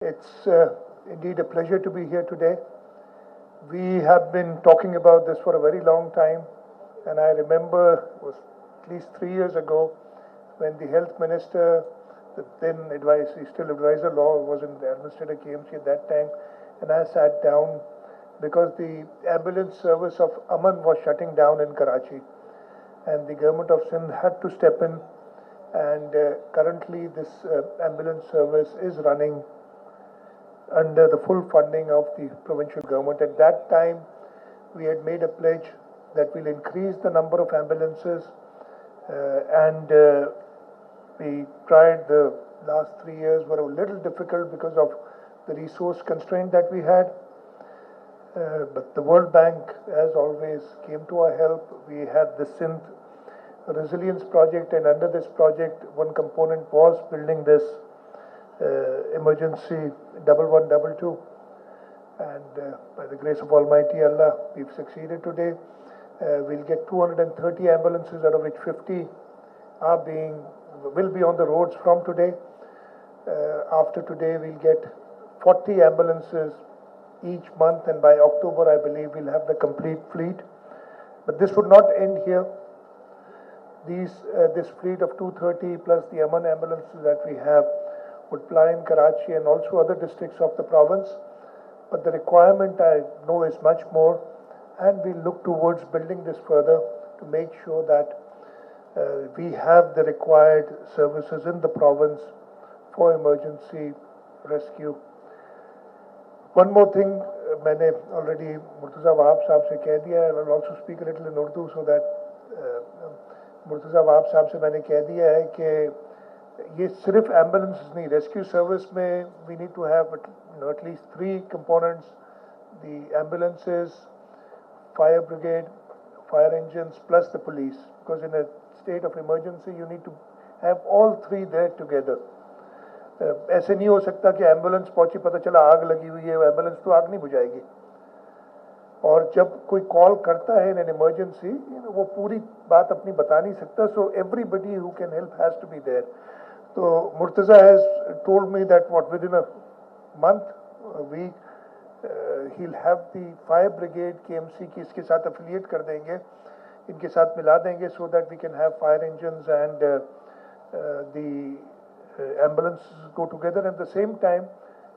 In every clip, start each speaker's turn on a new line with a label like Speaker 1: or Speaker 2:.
Speaker 1: It's indeed a pleasure to be here today. We have been talking about this for a very long time, and I remember it was at least 3 years ago when the health minister, the then still advisor law, was in the administrator KMC at that time, and I sat down because the ambulance service of Aman was shutting down in Karachi, and the government of Sindh had to step in, and currently this ambulance service is running under the full funding of the provincial government. At that time, we had made a pledge that we'll increase the number of ambulances, and we tried. The last 3 years were a little difficult because of the resource constraint that we had. But the World Bank, as always, came to our help. We had the Sindh Resilience Project, and under this project, one component was building this emergency 1122, and by the grace of Almighty Allah, we've succeeded today. We'll get 230 ambulances, out of which 50 will be on the roads from today. After today, we'll get 40 ambulances each month, and by October, I believe, we'll have the complete fleet. But this would not end here. This fleet of 230 plus the Aman ambulances that we have would ply in Karachi and also other districts of the province. But the requirement, I know, is much more, and we look towards building this further to make sure that we have the required services in the province for emergency rescue. One more thing, मैंने already Murtaza Wahab साहब से कह दिया है. I'll also speak a little in Urdu so that Murtaza Wahab साहब से मैंने कह दिया है कि ये सिर्फ एम्बुलेंस नहीं, रेस्क्यू सर्विस में we need to have at least 3 components: the ambulances, fire brigade, fire engines, plus the police. Because in a state of emergency, you need to have all 3 there together. ऐसे नहीं हो सकता कि ambulance पहुंची, पता चला आग लगी हुई है, एम्बुलेंस तो आग नहीं बुझाएगी. और जब कोई कॉल करता है इन एन इमरजेंसी, वो पूरी बात अपनी बता नहीं सकता. So everybody who can help has to be there. तो Murtaza has told me that within a month, a week, he'll have the fire brigade KMC की इसके साथ affiliate कर देंगे, इनके साथ मिला देंगे, so that we can have fire engines and the ambulances go together. At the same time,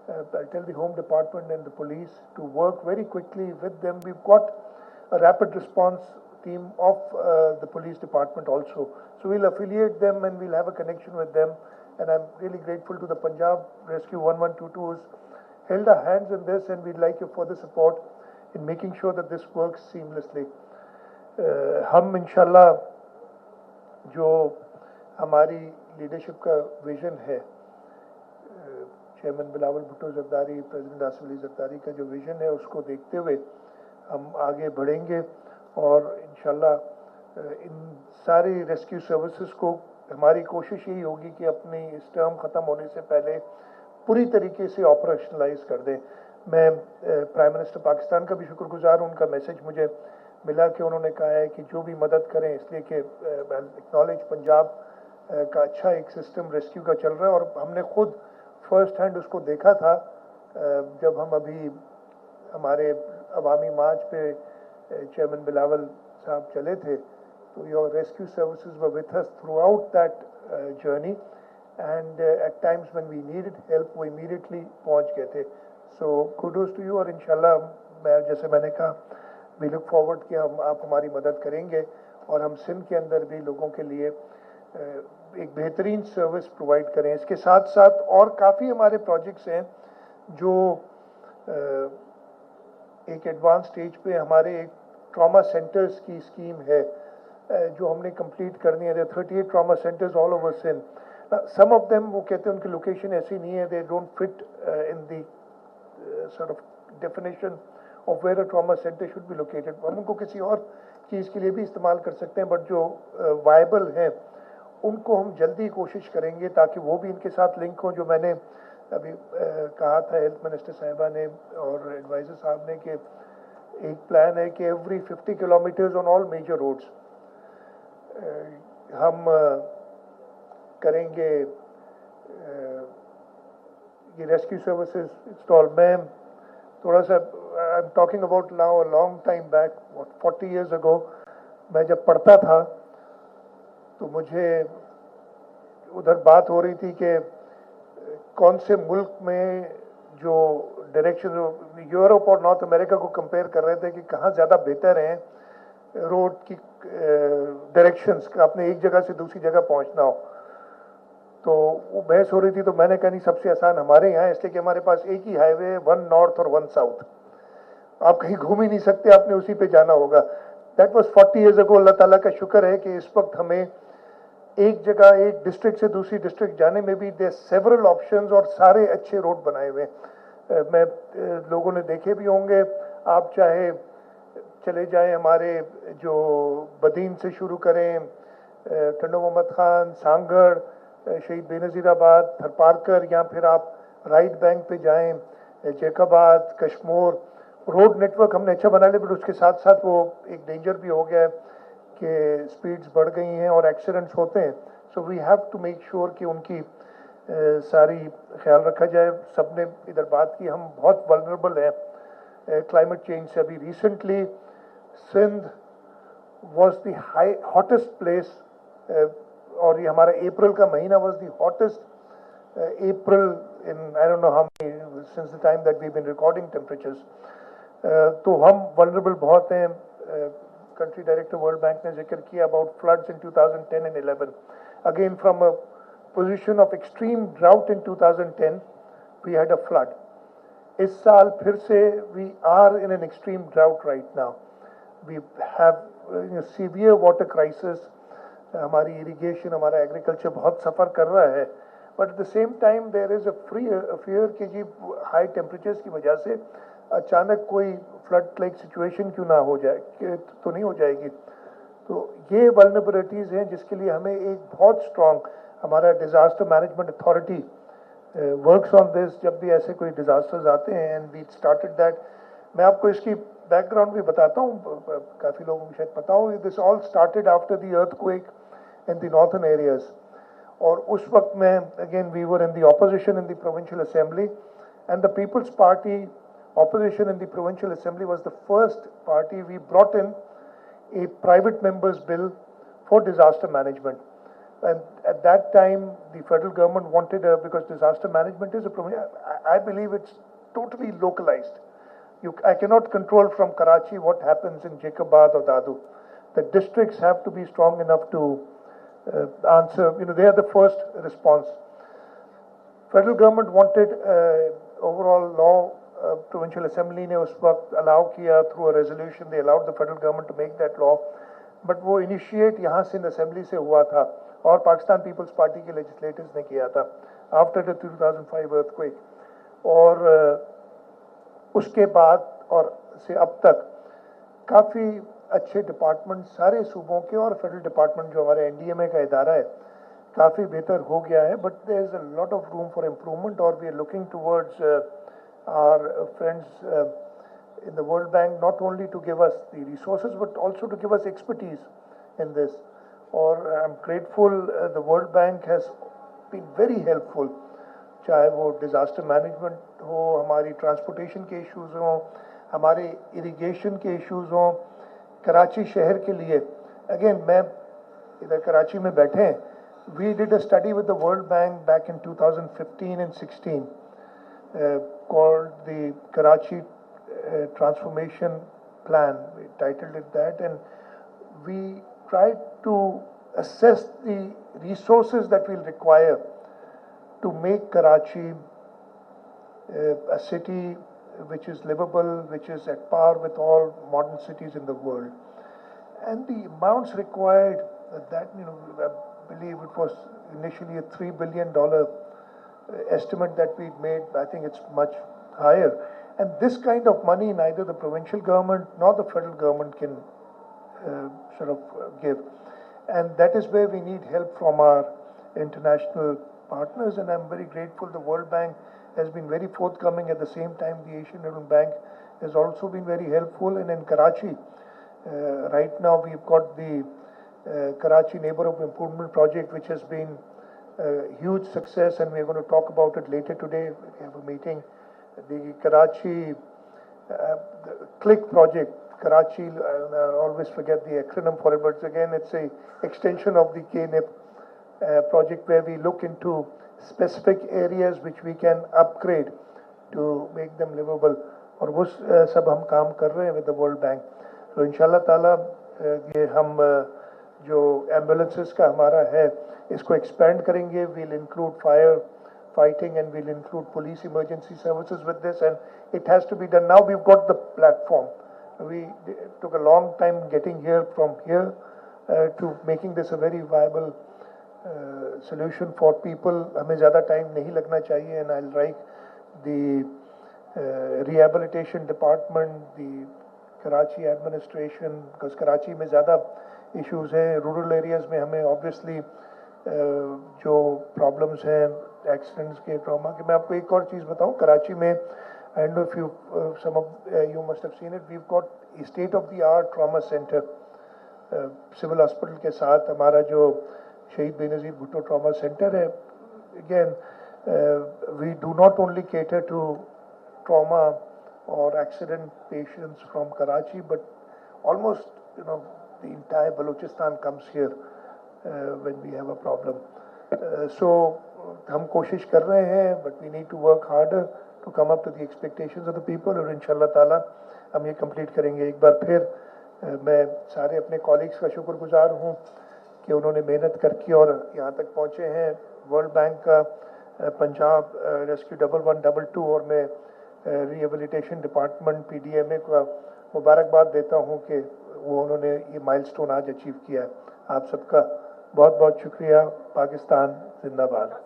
Speaker 1: I tell the Home Department and the police to work very quickly with them. We've got a rapid response team of the police department also. So we'll affiliate them and we'll have a connection with them. And I'm really grateful to the Punjab Rescue 1122 who's held our hands in this, and we'd like your further support in making sure that this works seamlessly. हम इंशाल्लाह जो हमारी leadership का vision है, chairman Bilawal Bhutto Zardari, president Asif Ali Zardari का जो vision है, उसको देखते हुए हम आगे बढ़ेंगे और इंशाल्लाह इन सारी रेस्क्यू सर्विसेज को, हमारी कोशिश यही होगी कि अपनी इस टर्म ख़त्म होने से पहले पूरी तरीके से ऑपरेशनलाइज कर दें. मैं प्राइम मिनिस्टर पाकिस्तान का भी शुक्रगुजार हूँ. उनका मैसेज मुझे मिला कि उन्होंने कहा है कि जो भी मदद करें, इसलिए कि एक्नॉलेज पंजाब का अच्छा एक सिस्टम रेस्क्यू का चल रहा है. और हमने खुद फर्स्ट हैंड उसको देखा था जब हम अभी हमारे अवामी मार्च पे चेयरमैन बिलावल साहब चले थे. तो your rescue services were with us throughout that journey, and at times when we needed help वो इमीडिएटली पहुंच गए थे. So kudos to you. और इंशाल्लाह जैसे मैंने कहा, वी लुक फॉरवर्ड कि आप हमारी मदद करेंगे और हम सिंध के अंदर भी लोगों के लिए एक बेहतरीन सर्विस प्रोवाइड करें. इसके साथ साथ और काफ़ी हमारे प्रोजेक्ट्स हैं जो एक एडवांस स्टेज पे. हमारे एक ट्रॉमा सेंटर्स की स्कीम है जो हमने कंप्लीट करनी है. 38 trauma centres all over Sindh. Some of them वो कहते हैं उनकी लोकेशन ऐसी नहीं है, they don't fit in the sort of definition of where a trauma centre should be located. हम उनको किसी और चीज़ के लिए भी इस्तेमाल कर सकते हैं, बट जो वायबल हैं उनको हम जल्दी कोशिश करेंगे ताकि वो भी इनके साथ लिंक हों. जो मैंने अभी कहा था हेल्थ मिनिस्टर साहिबा ने और एडवाइज़र साहब ने कि एक प्लान है कि every 50 kilometres on all major roads हम करेंगे ये रेस्क्यू सर्विसेज इंस्टॉल, मैं थोड़ा सा, I am talking about now a long time back, 40 years ago, मैं जब पढ़ता था तो मुझे उधर बात हो रही थी कि कौन से मुल्क में जो डायरेक्शन, यूरोप और नॉर्थ अमेरिका को कंपेयर कर रहे थे कि कहाँ ज़्यादा बेहतर हैं रोड की डायरेक्शंस का, अपने एक जगह से दूसरी जगह पहुंचना हो। तो वो बहस हो रही थी, तो मैंने कहा नहीं, सबसे आसान हमारे यहाँ, इसलिए कि हमारे पास एक ही हाईवे, वन नॉर्थ और वन साउथ, आप कहीं घूम ही नहीं सकते, आपने उसी पे जाना होगा। That was 40 years ago। अल्लाह ताला का शुक्र है कि इस वक्त हमें एक जगह, एक डिस्ट्रिक्ट से दूसरी डिस्ट्रिक्ट जाने में भी देयर सेवरल ऑप्शंस और सारे अच्छे रोड बनाए हुए हैं। मैं लोगों ने देखे भी होंगे, आप चाहे चले जाएं हमारे जो बदीन से शुरू करें, टंडो मोहम्मद खान, सांगड़, शहीद बेनज़ीराबाद, थरपारकर, या फिर आप राइट बैंक पे जाएं, जैकाबाद, कश्मीर, रोड नेटवर्क हमने अच्छा बना लिया, बट उसके साथ साथ वो एक डेंजर भी हो गया है कि स्पीड्स बढ़ गई हैं और एक्सीडेंट्स होते हैं। So we have to make sure कि उनकी सारी ख्याल रखा जाए। सब ने इधर बात की, हम बहुत वल्नरेबल हैं क्लाइमेट चेंज से। अभी recently Sindh was the hottest place, और ये हमारा अप्रैल का महीना was the hottest April in I don't know how many since the time that we been recording temperatures. तो हम वल्नरेबल बहुत हैं। कंट्री डायरेक्टर वर्ल्ड बैंक ने जिक्र किया about floods in 2010 and 11। Again from a position of extreme drought in 2010 we had a flood. इस साल फिर से we are in an extreme drought right now. We have severe water crisis. हमारी irrigation, हमारा agriculture बहुत suffer कर रहा है, but at the same time there is a fear कि जी हाई टेम्परेचर्स की वजह से अचानक कोई फ्लड लाइक सिचुएशन क्यों ना हो जाए, तो नहीं हो जाएगी। तो ये वल्नरेबिलिटीज़ हैं जिसके लिए हमें एक बहुत स्ट्रॉन्ग, हमारा disaster management authority works on this. जब भी ऐसे कोई डिज़ास्टर्स आते हैं, एंड वी स्टार्टेड दैट। मैं आपको इसकी बैकग्राउंड भी बताता हूँ, काफ़ी लोगों को शायद पता हो। This all started after the earthquake in the northern areas, और उस वक्त में again we were in the opposition in the provincial assembly, and the Peoples Party opposition in the provincial assembly was the first party. We brought in a private member's bill for disaster management, and at that time the federal government wanted because disaster management is I believe it's totally localized. I cannot control from Karachi what happens in Jacobabad or Dadu. The districts have to be strong enough to answer, they are the first response. Federal government wanted overall law. Provincial Assembly ने उस वक्त allow किया through a resolution, they allowed the federal government to make that law, but वो initiate यहाँ Sindh assembly से हुआ था और पाकिस्तान पीपल्स पार्टी के लेजिस्लेटर्स ने किया था आफ्टर द 2005 अर्थक्वेक। और उसके बाद और से अब तक काफ़ी अच्छे डिपार्टमेंट सारे सूबों के और फेडरल डिपार्टमेंट जो हमारे एनडीएमए का इदारा है काफ़ी बेहतर हो गया है, but there is a lot of room for improvement, और we are looking towards our friends in the World Bank not only to give us the resources but also to give us expertise in this. Or I'm grateful the World Bank has been very helpful, चाहे वो disaster management हो, हमारी transportation के issues हों, हमारे irrigation के issues हों, कराची शहर के लिए। Again मैं इधर कराची में बैठे हैं, we did a study with the World Bank back in 2015 and 16 called the Karachi Transformation Plan. We titled it that, and we tried to assess the resources that we'll require to make Karachi a city which is livable, which is at par with all modern cities in the world. And the amounts required, that I believe it was initially a $3 billion estimate that we'd made. I think it's much higher, and this kind of money neither the provincial government nor the federal government can give, and that is where we need help from our international partners. And I'm very grateful the World Bank has been very forthcoming. At the same time, the Asian Development Bank has also been very helpful, and in Karachi right now we've got the Karachi Neighborhood Improvement Project, which has been huge success, and we're going to talk about it later today. We have a meeting. The Karachi the Click project, Karachi, I always forget the acronym for it, but again, it's a extension of the KNIP project where we look into specific areas which we can upgrade to make them livable. और वो सब हम काम कर रहे हैं with the World Bank. तो इंशाल्लाह ताला ये हम जो एम्बुलेंसेस का हमारा है इसको एक्सपेंड करेंगे. We'll include fire fighting and we'll include police emergency services with this, and it has to be done. Now we've got the platform. We took a long time getting here from here to making this a very viable solution for people. हमें ज़्यादा time नहीं लगना चाहिए, and I'll write the rehabilitation department, the Karachi administration, because Karachi में ज़्यादा issues हैं. Rural areas में हमें obviously जो problems हैं accidents के trauma के. मैं आपको एक और चीज़ बताऊँ. कराची में, I don't know if you some of you must have seen it, we've got a state of the art trauma center civil hospital के साथ. हमारा जो शहीद बेनज़ीर भुट्टो trauma center है, again we do not only cater to trauma or accident patients from Karachi, but almost the entire Balochistan comes here when we have a problem. So हम कोशिश कर रहे हैं, but we need to work harder to come up to the expectations of the people, और इंशाल्लाह ताला हम ये कंप्लीट करेंगे. एक बार फिर मैं सारे अपने कॉलीग्स का शुक्रगुजार हूँ कि उन्होंने मेहनत करके और यहाँ तक पहुँचे हैं. वर्ल्ड बैंक का पंजाब रेस्क्यू 1112 और मैं रिहेबिलिटेशन डिपार्टमेंट PDMA का मुबारकबाद देता हूँ कि वो उन्होंने ये माइलस्टोन आज अचीव किया है. आप सबका बहुत बहुत शुक्रिया. पाकिस्तान जिंदाबाद.